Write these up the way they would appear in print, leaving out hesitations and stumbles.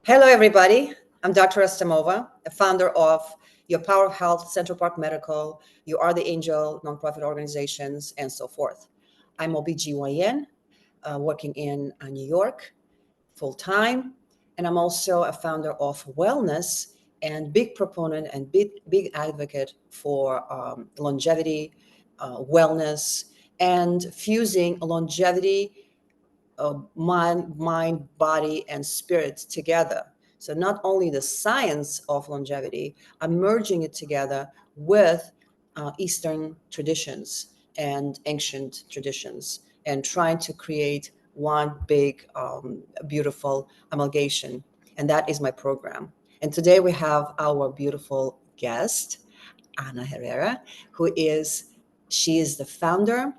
Hello, everybody. I'm Dr. Rustamova, the founder of Your Power of Health, Central Park Medical, You Are the Angel, nonprofit organizations, and so forth. I'm OBGYN, working in New York full time, and I'm also a founder of Wellness and big proponent and big advocate for longevity, wellness, and fusing longevity mind, body, and spirit together. So not only the science of longevity, I'm merging it together with Eastern traditions and ancient traditions, and trying to create one big, beautiful amalgamation. And that is my program. And today we have our beautiful guest, Ana Herrera, she is the founder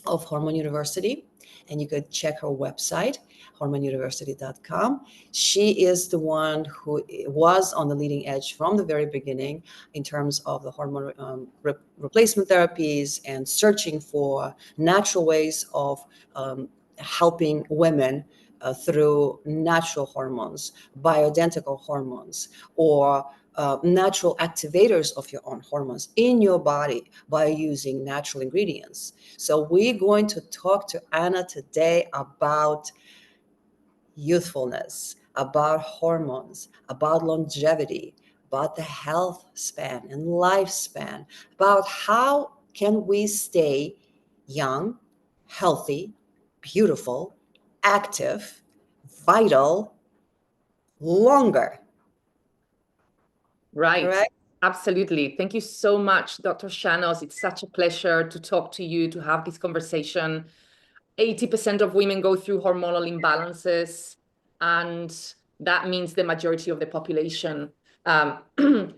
of Hormone University, and you could check her website, hormoneuniversity.com. She is the one who was on the leading edge from the very beginning in terms of the hormone replacement therapies and searching for natural ways of helping women through natural hormones, bioidentical hormones, or natural activators of your own hormones in your body by using natural ingredients. So we're going to talk to Anna today about youthfulness, about hormones, about longevity, about the health span and lifespan, about how can we stay young, healthy, beautiful, active, vital, longer. Right. Correct? Absolutely. Thank you so much, Dr. Shahnoz. It's such a pleasure to talk to you, to have this conversation. 80% of women go through hormonal imbalances, and that means the majority of the population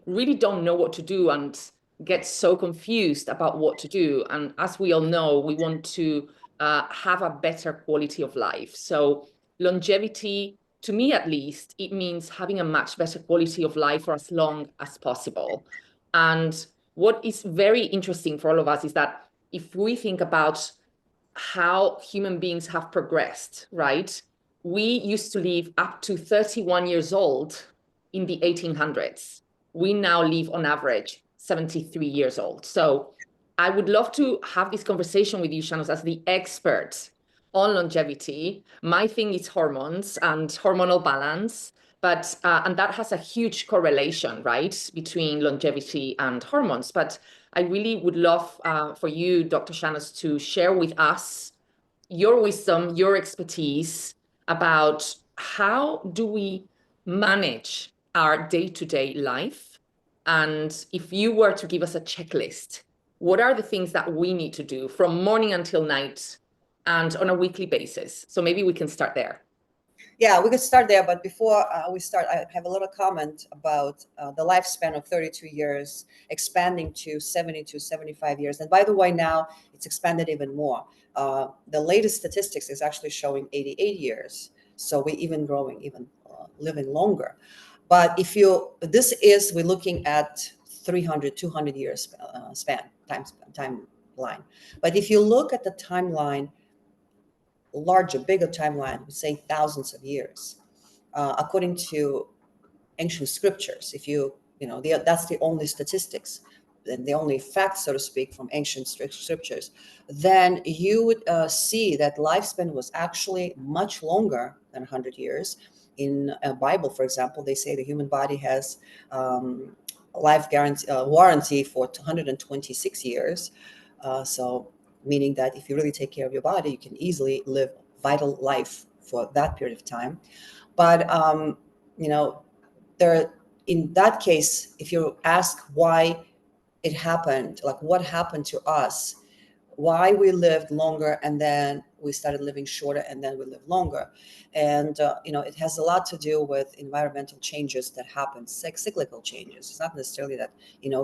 really don't know what to do and get so confused about what to do. And as we all know, we want to have a better quality of life. So longevity, to me at least, it means having a much better quality of life for as long as possible. And what is very interesting for all of us is that if we think about how human beings have progressed, right? We used to live up to 31 years old in the 1800s. We now live on average 73 years old. So I would love to have this conversation with you, Shahnoz, as the expert on longevity. My thing is hormones and hormonal balance, but and that has a huge correlation, right, between longevity and hormones. But I really would love for you, Dr. Shahnoz, to share with us your wisdom, your expertise about how do we manage our day-to-day life. And if you were to give us a checklist, what are the things that we need to do from morning until night and on a weekly basis? So maybe we can start there. Yeah, we could start there, but before we start, I have a little comment about the lifespan of 32 years expanding to 70 to 75 years. And by the way, now it's expanded even more. The latest statistics is actually showing 88 years. So we're even growing, even living longer. But we're looking at 300, 200 years timeline. But if you look at the timeline, larger, bigger timeline, we say thousands of years, according to ancient scriptures. If that's the only statistics and the only facts, so to speak, from ancient scriptures, then you would see that lifespan was actually much longer than 100 years. In a Bible, for example, they say the human body has life guarantee warranty for 126 years. So meaning that if you really take care of your body, you can easily live vital life for that period of time. But you know, there in that case, if you ask why it happened, like what happened to us, why we lived longer and then we started living shorter and then we live longer, and it has a lot to do with environmental changes that happen, cyclical changes. It's not necessarily that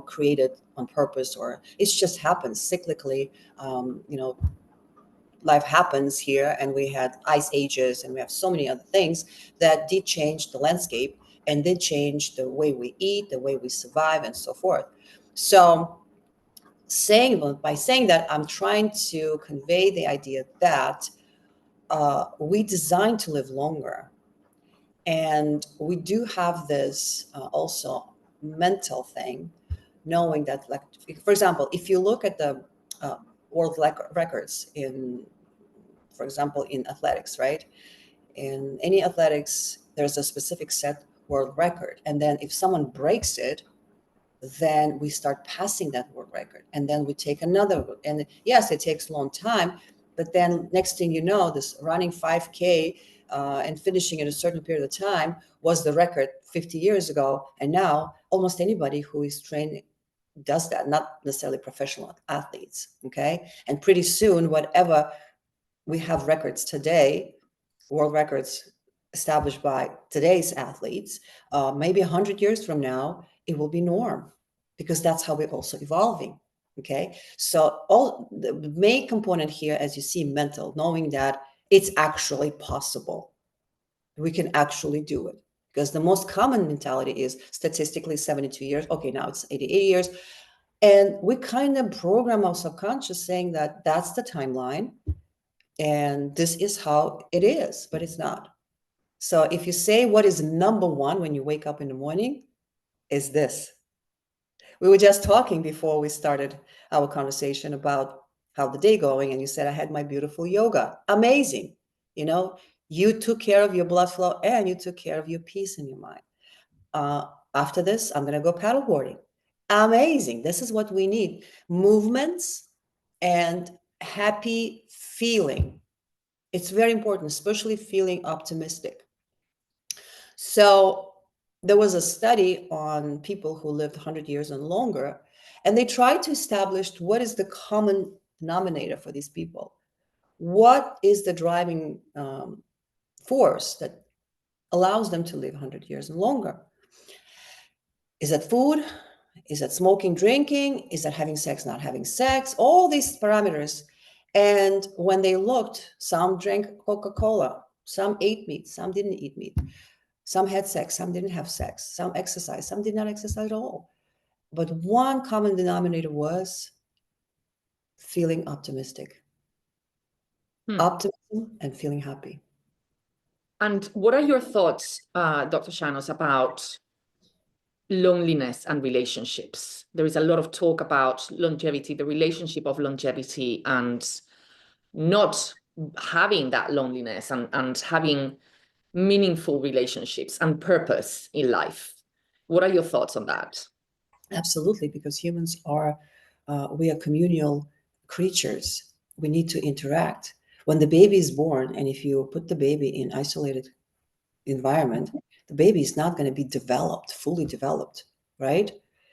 created on purpose, or it just happens cyclically. Life happens here, and we had ice ages and we have so many other things that did change the landscape and did change the way we eat, the way we survive, and so forth. So by saying that, I'm trying to convey the idea that we designed to live longer, And we do have this also mental thing, knowing that, like, for example, if you look at the world records in, for example, in athletics, right? In any athletics, there's a specific set world record. And then if someone breaks it, then we start passing that world record. And then we take another. And yes, it takes a long time. But then next thing you know, this running 5K and finishing in a certain period of time was the record 50 years ago. And now almost anybody who is trained does that, not necessarily professional athletes. Okay. And pretty soon, whatever we have records today, world records established by today's athletes, maybe 100 years from now, it will be norm, because that's how we're also evolving. Okay. So all the main component here, as you see, mental, knowing that it's actually possible. We can actually do it, because the most common mentality is statistically 72 years. Okay, now it's 88 years. And we kind of program our subconscious saying that that's the timeline and this is how it is, but it's not. So if you say what is number one when you wake up in the morning, is this. We were just talking before we started our conversation about how the day going, and you said, I had my beautiful yoga. Amazing. You know, you took care of your blood flow and you took care of your peace in your mind. After this, I'm going to go paddleboarding. Amazing. This is what we need. Movements and happy feeling. It's very important, especially feeling optimistic. So there was a study on people who lived 100 years and longer, and they tried to establish what is the common denominator for these people. What is the driving force that allows them to live 100 years and longer? Is that food? Is that smoking, drinking? Is that having sex, not having sex? All these parameters. And when they looked, some drank Coca-Cola, some ate meat, some didn't eat meat. Some had sex, some didn't have sex. Some exercised, some did not exercise at all. But one common denominator was feeling optimistic. Optimism and feeling happy. And what are your thoughts, Dr. Shahnoz, about loneliness and relationships? There is a lot of talk about longevity, the relationship of longevity, and not having that loneliness and having meaningful relationships and purpose in life. What are your thoughts on that? Absolutely, because humans are, we are communal creatures. We need to interact. When the baby is born, and if you put the baby in isolated environment, the baby is not going to be developed, fully developed, right?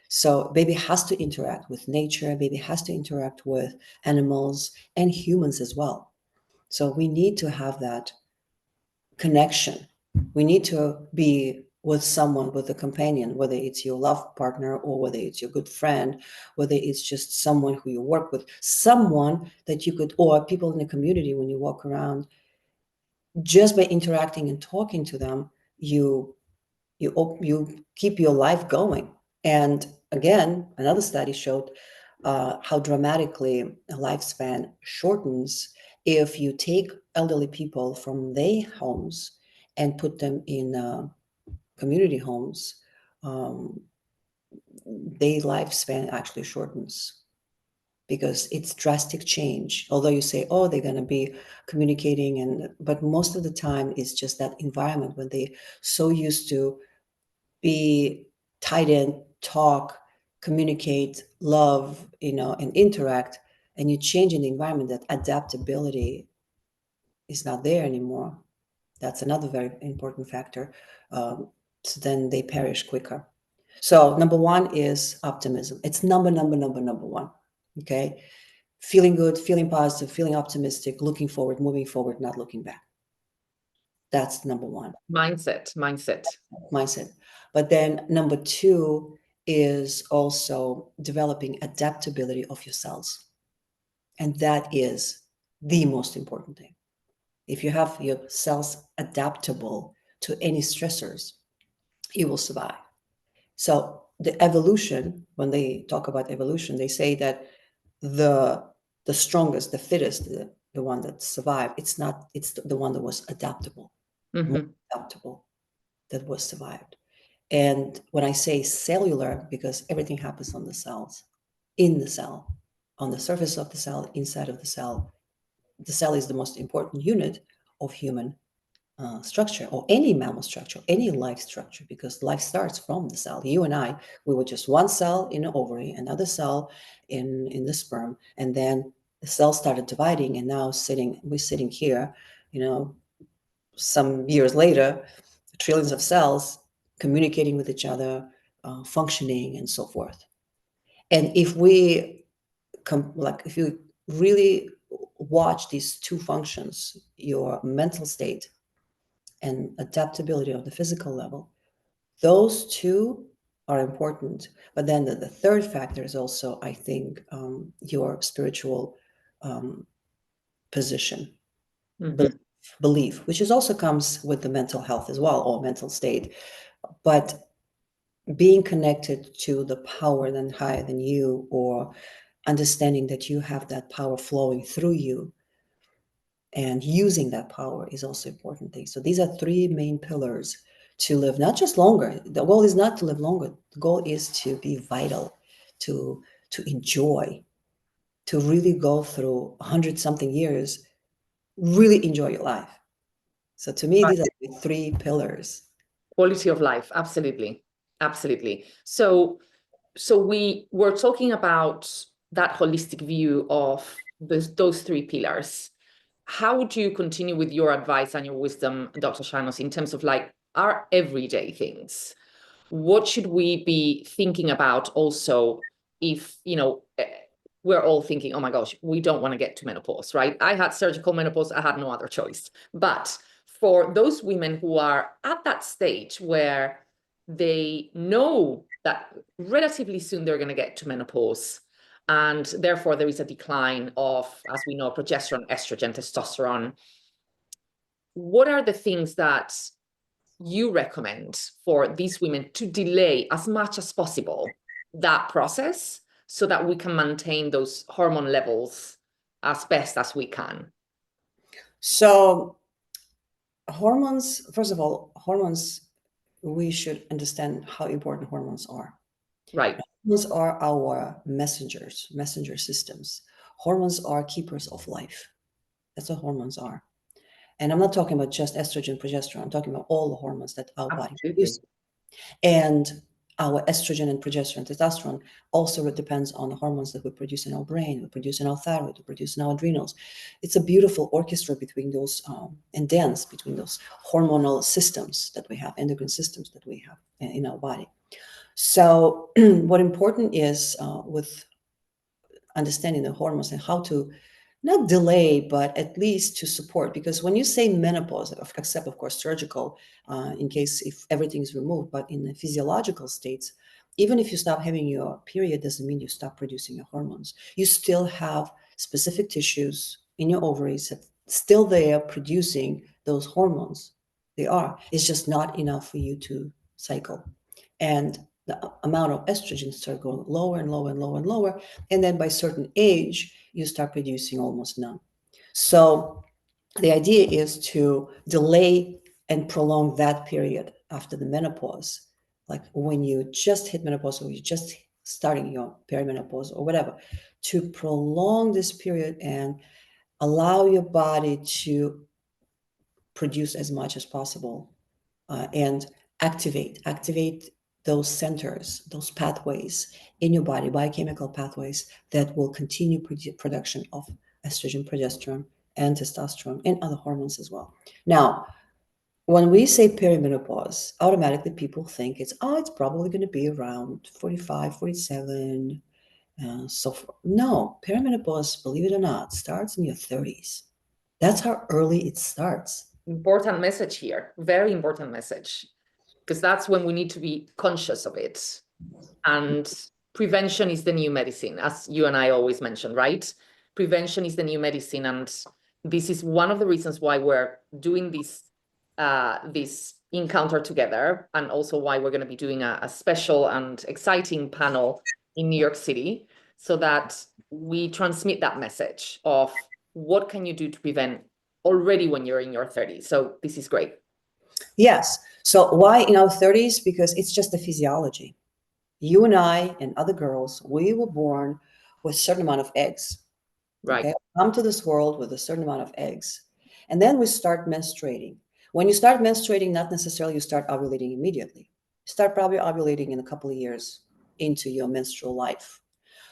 So baby has to interact with nature, baby has to interact with animals and humans as well. So we need to have that connection. We need to be with someone, with a companion, whether it's your love partner or whether it's your good friend, whether it's just someone who you work with, someone that you could, or people in the community when you walk around. Just by interacting and talking to them, you keep your life going. And again, another study showed how dramatically a lifespan shortens if you take elderly people from their homes and put them in community homes. Their lifespan actually shortens because it's drastic change. Although you say, oh, they're going to be communicating, but most of the time it's just that environment when they're so used to be tied in, talk, communicate, love, and interact, and you change in the environment, that adaptability is not there anymore. That's another very important factor. So then they perish quicker. So number one is optimism. It's number one. Okay. Feeling good, feeling positive, feeling optimistic, looking forward, moving forward, not looking back. That's number one. Mindset. But then number two is also developing adaptability of your cells. And that is the most important thing. If you have your cells adaptable to any stressors, you will survive. So the evolution, when they talk about evolution, they say that the strongest, the fittest, the one that survived, it's the one that was adaptable. Mm-hmm. Adaptable. that was survived. And when I say cellular, because everything happens on the cells, in the cell, on the surface of the cell, inside of the cell. The cell is the most important unit of human structure, or any mammal structure, any life structure, because life starts from the cell. You and I, we were just one cell in the ovary, another cell in the sperm, and then the cell started dividing, and now we're sitting here, some years later, trillions of cells communicating with each other, functioning, and so forth. And if you really watch these two functions, your mental state and adaptability of the physical level, those two are important. But then the third factor is also, I think, your spiritual position, belief, which is also comes with the mental health as well, or mental state. But being connected to the power then higher than you, or understanding that you have that power flowing through you, and using that power is also important thing. So these are three main pillars to live not just longer. The goal is not to live longer. The goal is to be vital, to enjoy, to really go through 100-something years, really enjoy your life. So to me, these are the three pillars. Quality of life, absolutely, absolutely. So we were talking about that holistic view of those three pillars. How would you continue with your advice and your wisdom, Dr. Shahnoz, in terms of like our everyday things? What should we be thinking about also if, we're all thinking, oh my gosh, we don't want to get to menopause, right? I had surgical menopause, I had no other choice. But for those women who are at that stage where they know that relatively soon they're going to get to menopause, and therefore there is a decline of, as we know, progesterone, estrogen, testosterone, what are the things that you recommend for these women to delay as much as possible that process so that we can maintain those hormone levels as best as we can? So hormones, first of all, we should understand how important hormones are. Right. Hormones are our messenger systems. Hormones are keepers of life. That's what hormones are. And I'm not talking about just estrogen, progesterone. I'm talking about all the hormones that our body produces. And our estrogen and progesterone, testosterone also depends on the hormones that we produce in our brain, we produce in our thyroid, we produce in our adrenals. It's a beautiful orchestra between those and dance between those hormonal systems that we have, endocrine systems that we have in our body. So what important is with understanding the hormones and how to not delay, but at least to support. Because when you say menopause, except of course surgical, in case if everything is removed, but in the physiological states, even if you stop having your period, doesn't mean you stop producing your hormones. You still have specific tissues in your ovaries that still there producing those hormones. They are. It's just not enough for you to cycle. And the amount of estrogen start going lower and lower and lower and lower. And then by a certain age, you start producing almost none. So the idea is to delay and prolong that period after the menopause. Like when you just hit menopause or you're just starting your perimenopause or whatever, to prolong this period and allow your body to produce as much as possible and activate those centers, those pathways in your body, biochemical pathways that will continue production of estrogen, progesterone, and testosterone, and other hormones as well. Now, when we say perimenopause, automatically people think it's probably going to be around 45, 47. No, perimenopause, believe it or not, starts in your 30s. That's how early it starts. Important message here, very important message, because that's when we need to be conscious of it. And prevention is the new medicine, as you and I always mention, right? Prevention is the new medicine. And this is one of the reasons why we're doing this encounter together, and also why we're going to be doing a special and exciting panel in New York City, so that we transmit that message of what can you do to prevent already when you're in your 30s. So this is great. Yes. So why in our 30s? Because it's just the physiology. You and I and other girls, we were born with a certain amount of eggs. Right. Okay. Come to this world with a certain amount of eggs. And then we start menstruating. When you start menstruating, not necessarily you start ovulating immediately. You start probably ovulating in a couple of years into your menstrual life.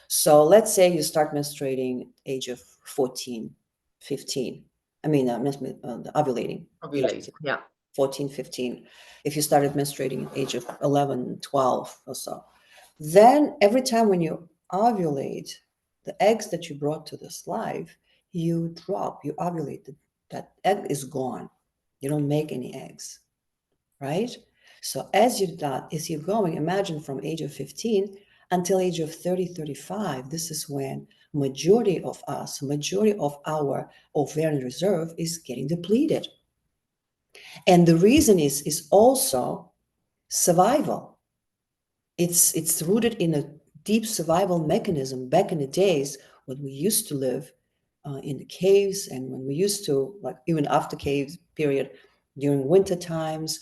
So let's say you start menstruating age of 14, 15. I mean, ovulating. Yes, Ovulating. Yeah. 14, 15. If you started menstruating at age of 11, 12 or so. Then every time when you ovulate, the eggs that you brought to this life, you drop, you ovulate, that egg is gone. You don't make any eggs, right? So as you're going, imagine from age of 15 until age of 30, 35, this is when majority of us, majority of our ovarian reserve is getting depleted. And the reason is also survival. It's rooted in a deep survival mechanism back in the days when we used to live in the caves, and when we used to, like, even after caves period, during winter times,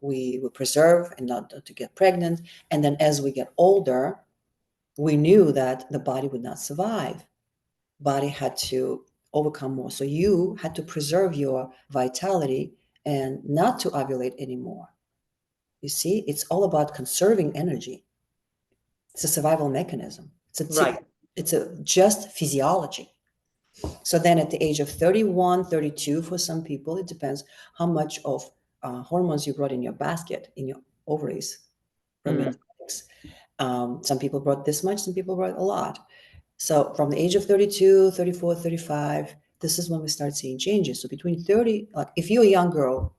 we would preserve and not to get pregnant. And then as we get older, we knew that the body would not survive. Body had to overcome more. So you had to preserve your vitality and not to ovulate anymore. You see, it's all about conserving energy. It's a survival mechanism. Right. It's a just physiology. So then at the age of 31, 32, for some people, it depends how much of hormones you brought in your basket, in your ovaries, from your eggs. Some people brought this much, some people brought a lot. So from the age of 32, 34, 35, this is when we start seeing changes. So between 30, like if you're a young girl,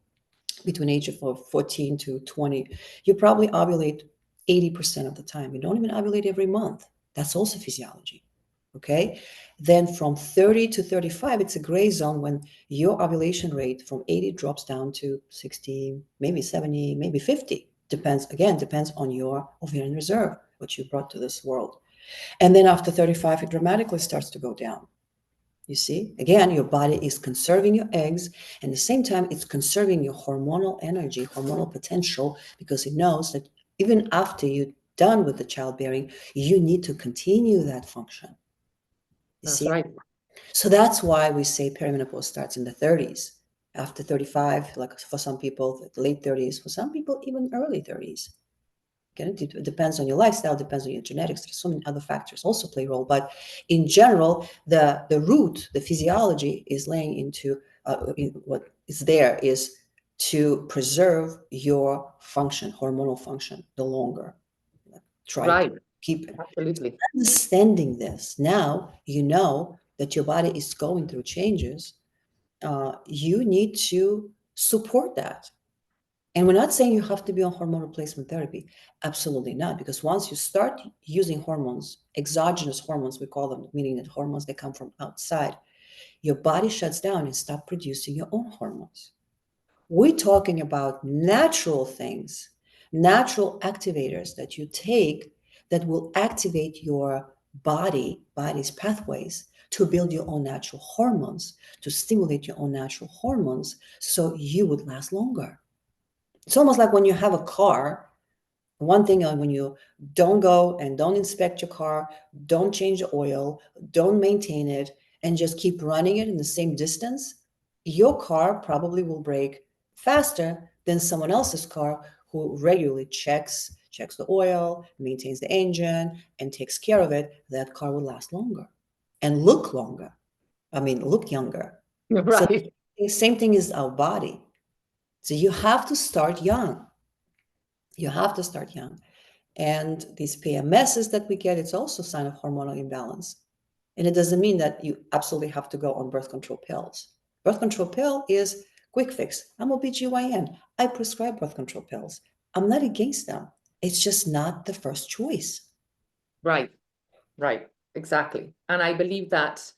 between age of 14 to 20, you probably ovulate 80% of the time. You don't even ovulate every month. That's also physiology. Okay. Then from 30 to 35, it's a gray zone when your ovulation rate from 80 drops down to 60, maybe 70, maybe 50. Depends on your ovarian reserve, what you brought to this world. And then after 35, it dramatically starts to go down. You see, again, your body is conserving your eggs, and at the same time, it's conserving your hormonal energy, hormonal potential, because it knows that even after you're done with the childbearing, you need to continue that function. You That's see? right. So that's why we say perimenopause starts in the 30s. After 35, like for some people, late 30s, for some people, even early 30s. Again, it depends on your lifestyle, depends on your genetics. There's so many other factors also play a role. But in general, the root, the physiology is laying into what is there is to preserve your function, hormonal function, the longer. Try to Right. keep it. Absolutely. Understanding this, now you know that your body is going through changes. You need to support that. And we're not saying you have to be on hormone replacement therapy. Absolutely not. Because once you start using hormones, exogenous hormones, we call them, meaning that hormones that come from outside, your body shuts down and stops producing your own hormones. We're talking about natural things, natural activators that you take that will activate your body's pathways to build your own natural hormones, to stimulate your own natural hormones so you would last longer. It's almost like when you have a car. One thing, when you don't go and don't inspect your car, don't change the oil, don't maintain it, and just keep running it in the same distance, your car probably will break faster than someone else's car who regularly checks the oil, maintains the engine, and takes care of it. That car will last longer and look longer. I mean, look younger. So Right. the same thing is our body. So you have to start young. You have to start young. And these PMSs that we get, it's also a sign of hormonal imbalance. And it doesn't mean that you absolutely have to go on birth control pills. Birth control pill is quick fix. I'm OBGYN. I prescribe birth control pills. I'm not against them. It's just not the first choice. Right. Right. Exactly. And I believe that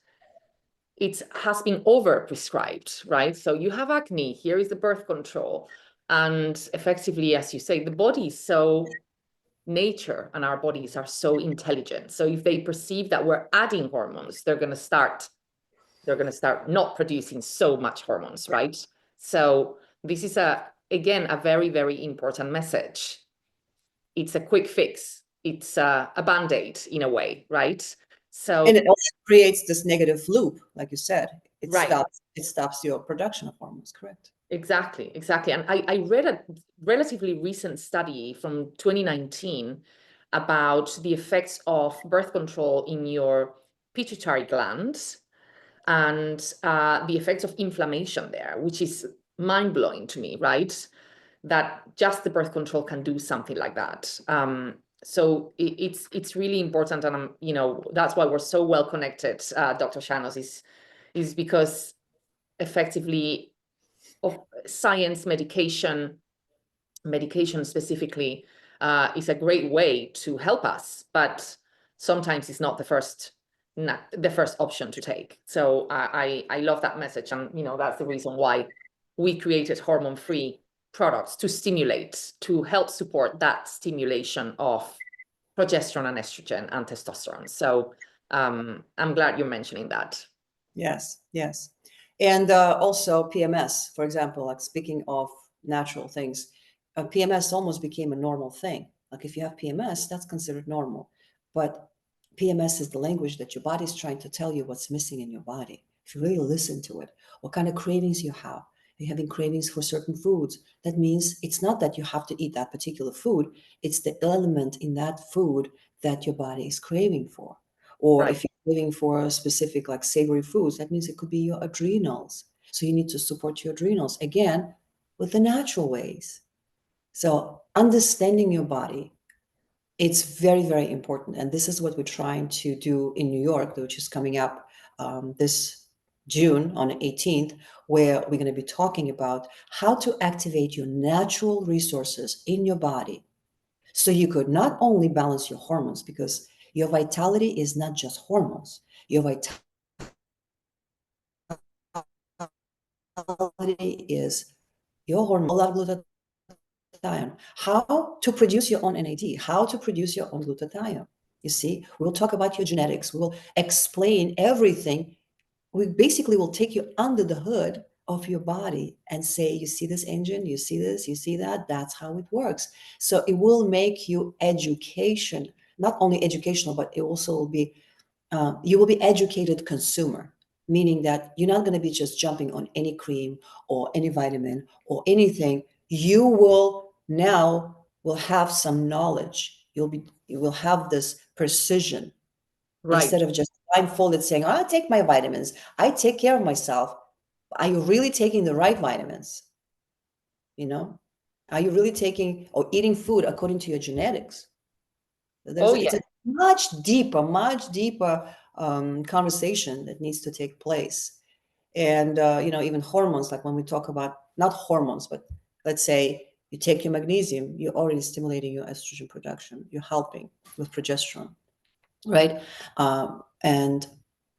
it has been over-prescribed, right? So you have acne, here is the birth control. And effectively, as you say, the body is so nature and our bodies are so intelligent. So if they perceive that we're adding hormones, they're going to start not producing so much hormones, right? So This is again, a very, very important message. It's a quick fix. It's a Band-Aid in a way, right? So, and it also creates this negative loop, like you said. It right. stops your production of hormones, correct? Exactly. And I read a relatively recent study from 2019 about the effects of birth control in your pituitary glands and the effects of inflammation there, which is mind-blowing to me, right? That just the birth control can do something like that. So it's really important, and that's why we're so well connected, Dr. Shahnoz, is because effectively of science, medication specifically is a great way to help us, but sometimes it's not the first option to take. So I love that message, and that's the reason why we created hormone-free products to help support that stimulation of progesterone and estrogen and testosterone. So I'm glad you're mentioning that. Yes, yes. And also PMS, for example, like speaking of natural things, PMS almost became a normal thing. Like if you have PMS, that's considered normal. But PMS is the language that your body is trying to tell you what's missing in your body. If you really listen to it, what kind of cravings you have. You're having cravings for certain foods. That means it's not that you have to eat that particular food. It's the element in that food that your body is craving for. Or Right. if you're craving for a specific like savory foods, that means it could be your adrenals. So you need to support your adrenals again with the natural ways. So understanding your body, it's very, very important. And this is what we're trying to do in New York, which is coming up this June on the 18th, where we're going to be talking about how to activate your natural resources in your body. So you could not only balance your hormones, because your vitality is not just hormones. Your vitality is your hormone, glutathione. How to produce your own NAD, how to produce your own glutathione. You see, we'll talk about your genetics. We'll explain everything. We basically will take you under the hood of your body and say, you see this engine, you see this, you see that, that's how it works. So it will make you not only educational, but it also will be, you will be educated consumer, meaning that you're not going to be just jumping on any cream or any vitamin or anything. You will have some knowledge. You will have this precision. Right. Instead of just blindfolded saying, I take my vitamins, I take care of myself. Are you really taking the right vitamins? Are you really taking or eating food according to your genetics? It's a much deeper conversation that needs to take place. And, even hormones, like when we talk about, not hormones, but let's say you take your magnesium, you're already stimulating your estrogen production. You're helping with progesterone, right? And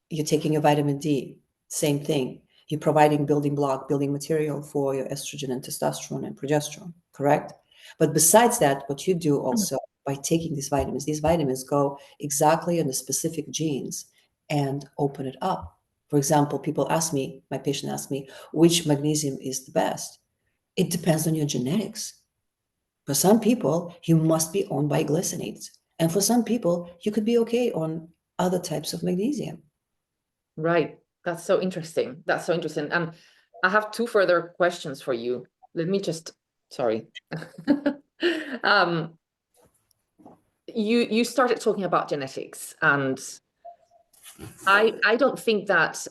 you're taking your vitamin D, same thing. You're providing building material for your estrogen and testosterone and progesterone, correct? But besides that, what you do also by taking these vitamins go exactly on the specific genes and open it up. For example, my patient asks me, which magnesium is the best? It depends on your genetics. For some people, you must be on biglycinates. And for some people, you could be okay on other types of magnesium. Right. That's so interesting. And I have two further questions for you. Sorry. um, you started talking about genetics, and I don't think that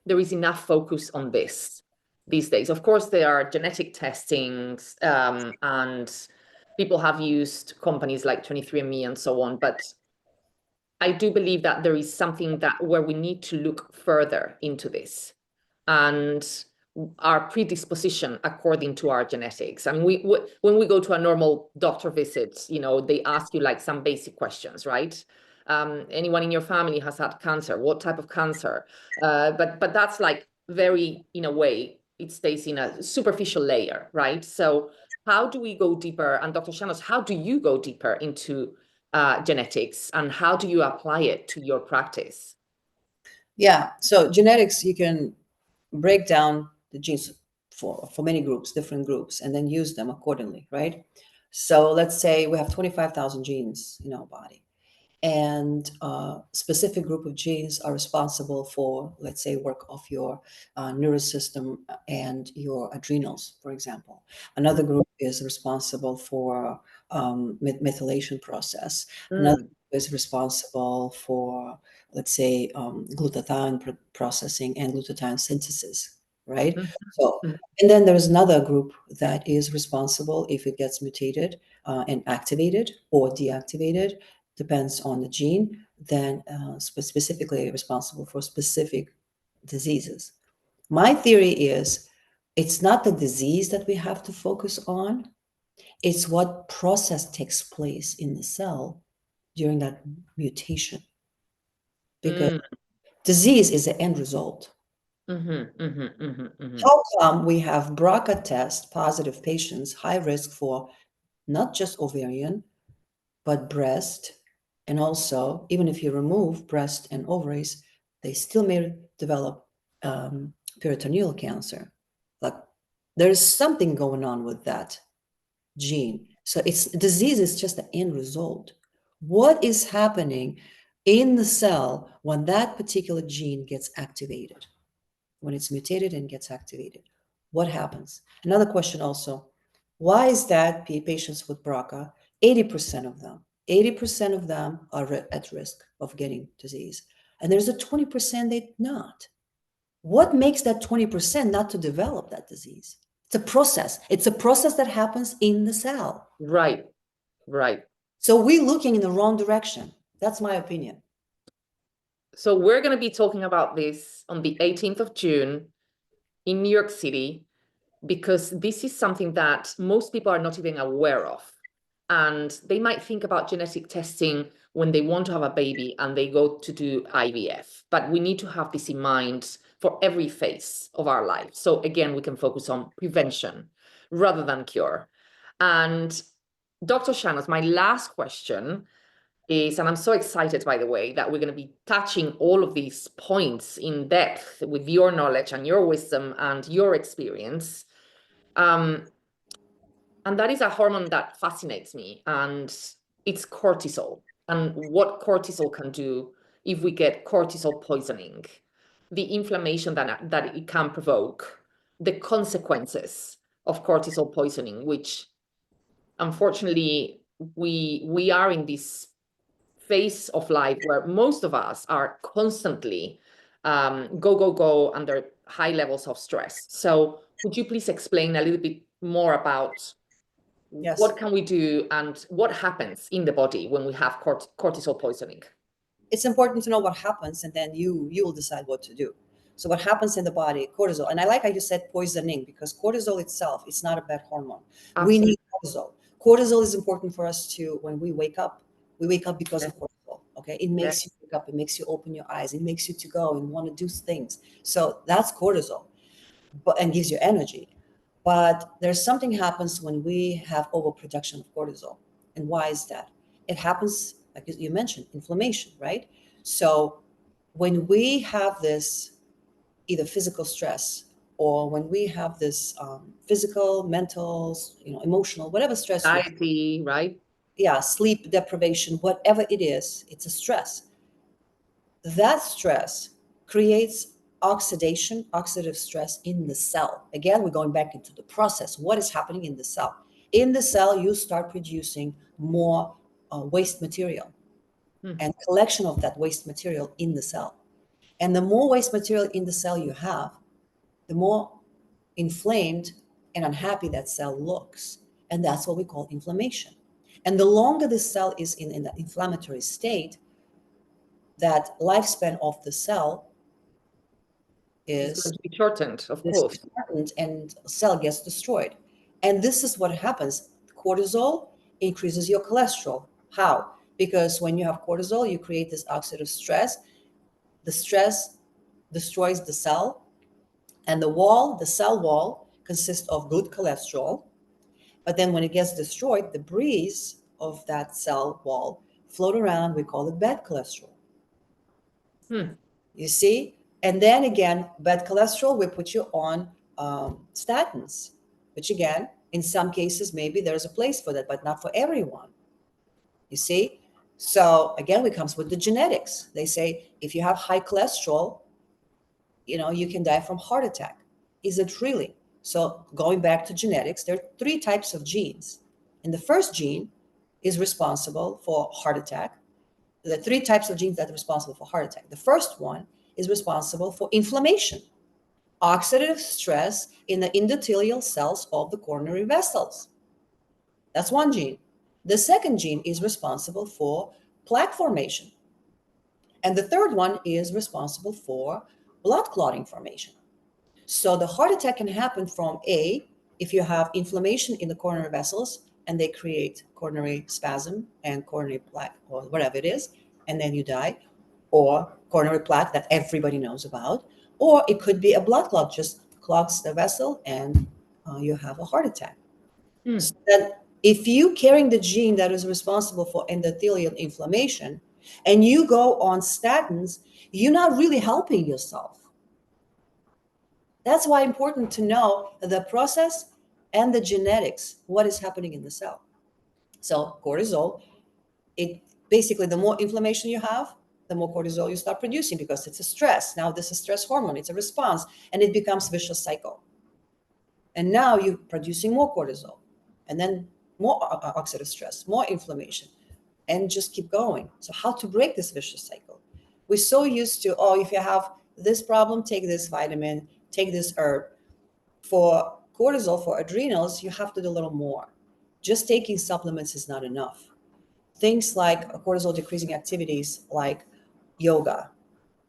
there is enough focus on this these days. Of course, there are genetic testings, and people have used companies like 23andMe and so on, but I do believe that there is something where we need to look further into this and our predisposition according to our genetics. I mean, when we go to a normal doctor visit, they ask you like some basic questions, right? Anyone in your family has had cancer? What type of cancer? But that's like very, in a way, it stays in a superficial layer, right? So how do we go deeper? And Dr. Shahnoz, how do you go deeper into genetics, and how do you apply it to your practice? Yeah. So genetics, you can break down the genes. for many groups, different groups, and then use them accordingly, right? So let's say we have 25,000 genes in our body, and a specific group of genes are responsible for, let's say, work of your nervous system and your adrenals, for example. Another group is responsible for methylation process. Another Mm. group is responsible for, let's say, glutathione processing and glutathione synthesis, right? Mhm. So, Mhm. and then there's another group that is responsible if it gets mutated and activated or deactivated, depends on the gene, then specifically responsible for specific diseases. My theory is it's not the disease that we have to focus on, it's what process takes place in the cell during that mutation. Because Mm. disease is the end result. Mhm, mhm, mhm, mhm. How come we have BRCA test positive patients, high risk for not just ovarian, but breast, and also, even if you remove breast and ovaries, they still may develop peritoneal cancer. Like there's something going on with that gene. So it's disease is just the end result. What is happening in the cell when that particular gene gets activated? When it's mutated and gets activated, what happens? Another question also, why is that patients with BRCA, 80% of them, 80% of them are at risk of getting disease. And there's a 20% they not. What makes that 20% not to develop that disease? It's a process. It's a process that happens in the cell. Right, right. So we're looking in the wrong direction. That's my opinion. So we're going to be talking about this on the 18th of June in New York City, because this is something that most people are not even aware of. And they might think about genetic testing when they want to have a baby and they go to do IVF. But we need to have this in mind for every phase of our life. So again, we can focus on prevention rather than cure. And Dr. Shahnoz, my last question is, and I'm so excited, by the way, that we're going to be touching all of these points in depth with your knowledge and your wisdom and your experience. And that is a hormone that fascinates me, and it's cortisol, and what cortisol can do if we get cortisol poisoning, the inflammation that it can provoke, the consequences of cortisol poisoning, which unfortunately we are in this phase of life where most of us are constantly go under high levels of stress. So would you please explain a little bit more about Yes. what can we do and what happens in the body when we have cortisol poisoning? It's important to know what happens, and then you will decide what to do. So what happens in the body, cortisol, and I like how you said poisoning, because cortisol itself is not a bad hormone. We Absolutely. need cortisol. Cortisol is important for us to, when we wake up because of cortisol. Okay, it makes you wake up, it makes you open your eyes, it makes you to go and want to do things. So that's cortisol, and gives you energy. But there's something happens when we have overproduction of cortisol. And why is that? It happens, like you mentioned, inflammation, right? So when we have this either physical stress, or when we have this physical, mental, emotional, whatever stress we, Anxiety, right? yeah, sleep deprivation, whatever it is, it's a stress. That stress creates oxidative stress in the cell. Again, we're going back into the process. What is happening in the cell? In the cell, you start producing more waste material and collection of that waste material in the cell. And the more waste material in the cell you have, the more inflamed and unhappy that cell looks. And that's what we call inflammation. And the longer the cell is in that inflammatory state, that lifespan of the cell It's going is to be shortened, of course. disheartened and cell gets destroyed. And this is what happens. Cortisol increases your cholesterol. How? Because when you have cortisol, you create this oxidative stress. The stress destroys the cell, and the cell wall consists of good cholesterol. But then when it gets destroyed, the debris of that cell wall float around. We call it bad cholesterol. Hmm. You see? And then again, bad cholesterol will put you on statins, which again, in some cases, maybe there's a place for that, but not for everyone. You see? So again, it comes with the genetics. They say if you have high cholesterol, you can die from heart attack. Is it really? So going back to genetics, there are 3 types of genes. And the first gene is responsible for heart attack. There are 3 types of genes that are responsible for heart attack. The first one is responsible for inflammation, oxidative stress in the endothelial cells of the coronary vessels. That's one gene. The second gene is responsible for plaque formation. And the third one is responsible for blood clotting formation. So the heart attack can happen from if you have inflammation in the coronary vessels and they create coronary spasm and coronary plaque or whatever it is, and then you die, or coronary plaque that everybody knows about, or it could be a blood clot, just clogs the vessel and you have a heart attack. So that if you carrying the gene that is responsible for endothelial inflammation and you go on statins, you're not really helping yourself. That's why it's important to know the process and the genetics, what is happening in the cell. So cortisol, it basically, the more inflammation you have, the more cortisol you start producing because it's a stress. Now this is stress hormone, it's a response, and it becomes vicious cycle. And now you're producing more cortisol, and then more oxidative stress, more inflammation, and just keep going. So how to break this vicious cycle? We're so used to, if you have this problem, take this vitamin, take this herb. For cortisol, for adrenals, you have to do a little more. Just taking supplements is not enough. Things like cortisol decreasing activities like yoga,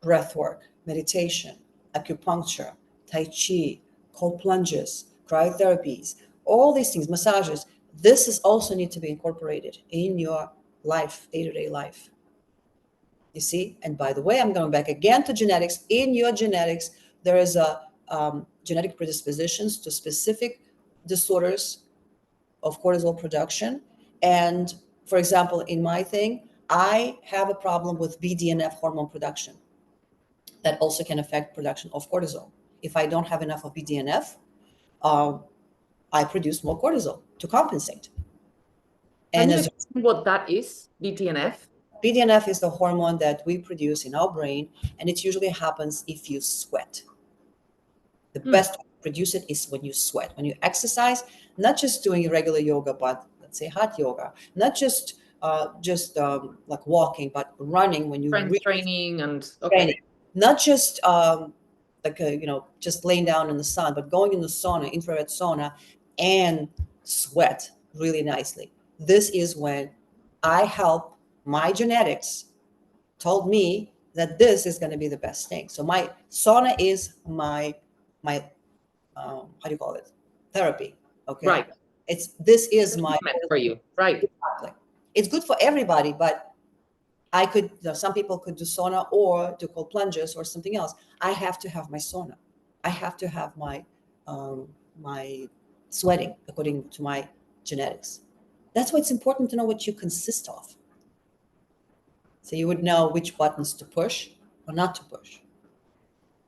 breath work, meditation, acupuncture, tai chi, cold plunges, cryotherapies, all these things, massages, this is also need to be incorporated in your life, day-to-day life. You see? And by the way, I'm going back again to genetics. In your genetics, there is a genetic predispositions to specific disorders of cortisol production. And for example, in my thing, I have a problem with BDNF hormone production that also can affect production of cortisol. If I don't have enough of BDNF, I produce more cortisol to compensate. Can you explain what that is, BDNF? BDNF is the hormone that we produce in our brain, and it usually happens if you sweat. The best way to produce it is when you sweat, when you exercise, not just doing regular yoga, but let's say hot yoga, not just like walking, but running when you training and training, not just just laying down in the sun, but going in the sauna, infrared sauna, and sweat really nicely. This is when I help my genetics told me that this is going to be the best thing. So my sauna is my how do you call it? Therapy. Okay. Right. This is my for you. Right. Exactly. It's good for everybody, but I could, some people could do sauna or do cold plunges or something else. I have to have my sauna. I have to have my my sweating according to my genetics. That's why it's important to know what you consist of. So you would know which buttons to push or not to push.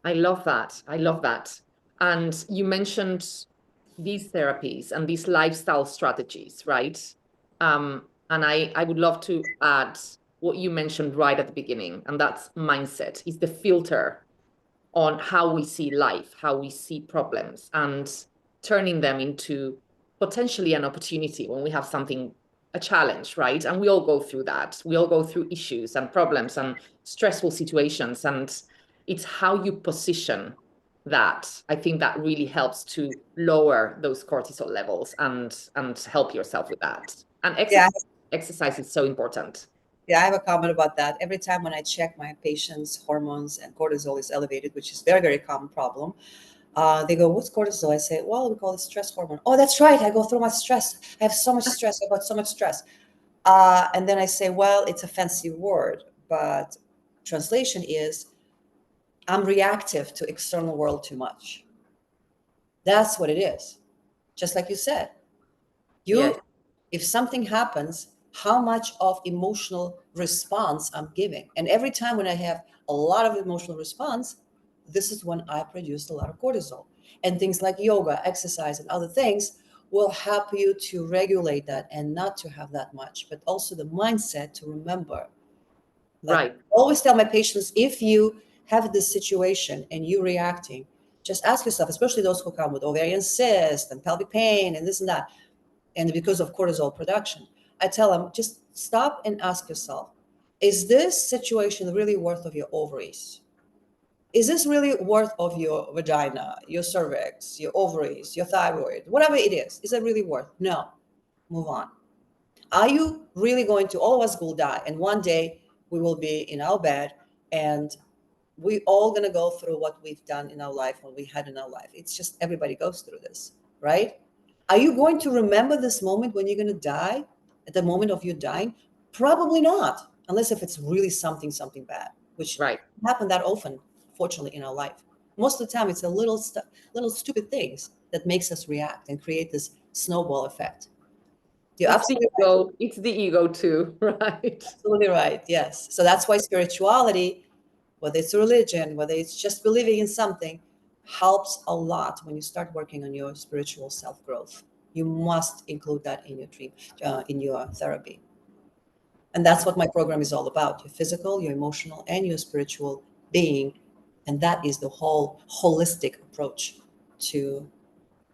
I love that. I love that. And you mentioned these therapies and these lifestyle strategies, right? And I would love to add what you mentioned right at the beginning, and that's mindset is the filter on how we see life, how we see problems, and turning them into potentially an opportunity when we have something, a challenge, right? And we all go through that. We all go through issues and problems and stressful situations, and it's how you position that. I think that really helps to lower those cortisol levels and help yourself with that. And exercise is so important. Yeah, I have a comment about that. Every time when I check my patients' hormones and cortisol is elevated, which is very, very common problem, they go, what's cortisol? I say, well, we call it stress hormone. Oh, that's right. I go through my stress. I have so much stress. I got so much stress. And then I say, well, it's a fancy word, but translation is I'm reactive to external world too much. That's what it is. Just like you said, if something happens, how much of emotional response I'm giving. And every time when I have a lot of emotional response, this is when I produce a lot of cortisol. And things like yoga, exercise, and other things will help you to regulate that and not to have that much, but also the mindset to remember. Like Right. I always tell my patients, if you have this situation and you're reacting, just ask yourself, especially those who come with ovarian cyst and pelvic pain and this and that, and because of cortisol production, I tell them, just stop and ask yourself, is this situation really worth of your ovaries? Is this really worth of your vagina, your cervix, your ovaries, your thyroid, whatever it is it really worth? No. Move on. Are you really going to, all of us will die, and one day we will be in our bed, and we all going to go through what we've done in our life, what we had in our life. It's just everybody goes through this, right? Are you going to remember this moment when you're going to die, at the moment of you dying? Probably not, unless if it's really something bad, which Right. happen that often, fortunately, in our life. Most of the time, it's a little stupid things that makes us react and create this snowball effect. You're It's the absolutely right. ego. It's the ego too, right? Absolutely right. Yes. So that's why spirituality, whether it's religion, whether it's just believing in something, helps a lot when you start working on your spiritual self growth. You must include that in your in your therapy. And that's what my program is all about: your physical, your emotional, and your spiritual being. And that is the whole holistic approach to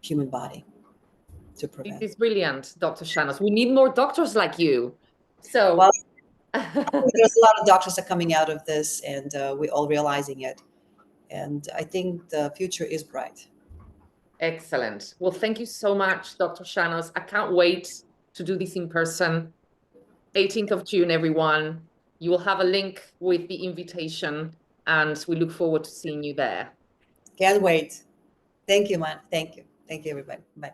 human body to This prevent. is brilliant, Dr. Shahnoz. We need more doctors like you. So, Well, there's a lot of doctors are coming out of this, and we're all realizing it. And I think the future is bright. excellent. Well, thank you so much, Dr. Shahnoz. I can't wait to do this in person. 18th of June, everyone. You will have a link with the invitation, and we look forward to seeing you there. Can't wait. Thank you, man. Thank you. Thank you, everybody. Bye.